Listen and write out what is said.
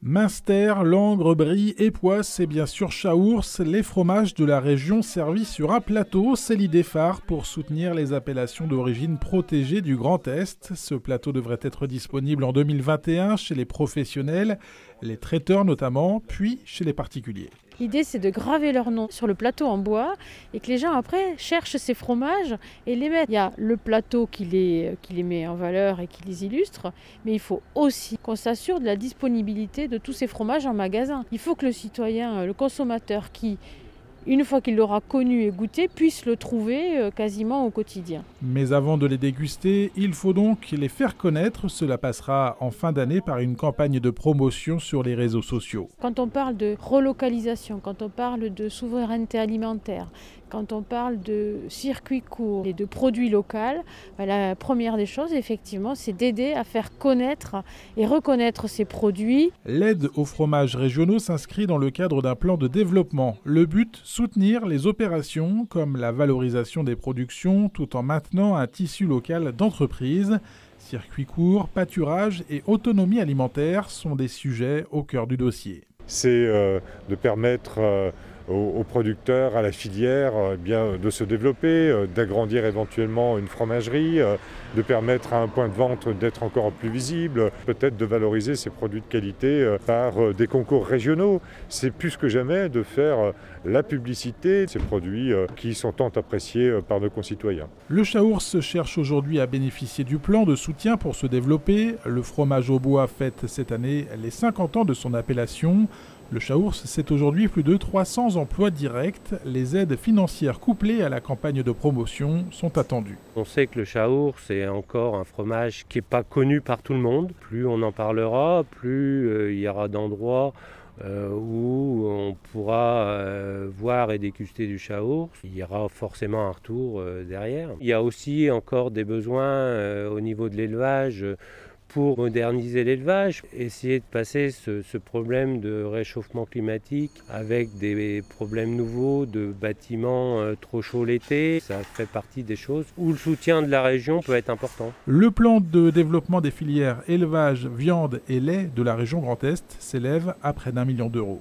Münster, Langres, Brie et Poisse et bien sûr Chaours, les fromages de la région servis sur un plateau, c'est l'idée phare pour soutenir les appellations d'origine protégée du Grand Est. Ce plateau devrait être disponible en 2021 chez les professionnels, les traiteurs notamment, puis chez les particuliers. L'idée, c'est de graver leur nom sur le plateau en bois et que les gens, après, cherchent ces fromages et les mettent. Il y a le plateau qui les met en valeur et qui les illustre, mais il faut aussi qu'on s'assure de la disponibilité de tous ces fromages en magasin. Il faut que le citoyen, le consommateur qui, une fois qu'il l'aura connu et goûté, puisse le trouver quasiment au quotidien. Mais avant de les déguster, il faut donc les faire connaître. Cela passera en fin d'année par une campagne de promotion sur les réseaux sociaux. Quand on parle de relocalisation, quand on parle de souveraineté alimentaire, quand on parle de circuits courts et de produits locaux, la première des choses, effectivement, c'est d'aider à faire connaître et reconnaître ces produits. L'aide aux fromages régionaux s'inscrit dans le cadre d'un plan de développement. Le but, soutenir les opérations comme la valorisation des productions tout en maintenant un tissu local d'entreprise. Circuits courts, pâturage et autonomie alimentaire sont des sujets au cœur du dossier. C'est de permettre aux producteurs, à la filière, de se développer, d'agrandir éventuellement une fromagerie, de permettre à un point de vente d'être encore plus visible, peut-être de valoriser ces produits de qualité par des concours régionaux. C'est plus que jamais de faire la publicité de ces produits qui sont tant appréciés par nos concitoyens. Le Chaours cherche aujourd'hui à bénéficier du plan de soutien pour se développer. Le fromage au bois fête cette année les 50 ans de son appellation. Le Chaours, c'est aujourd'hui plus de 300 emplois directs. Les aides financières couplées à la campagne de promotion sont attendues. On sait que le Chaours est encore un fromage qui n'est pas connu par tout le monde. Plus on en parlera, plus il y aura d'endroits où on pourra voir et déguster du Chaours. Il y aura forcément un retour derrière. Il y a aussi encore des besoins au niveau de l'élevage pour moderniser l'élevage, essayer de passer ce problème de réchauffement climatique avec des problèmes nouveaux de bâtiments trop chauds l'été. Ça fait partie des choses où le soutien de la région peut être important. Le plan de développement des filières élevage, viande et lait de la région Grand Est s'élève à près d'1 million d'euros.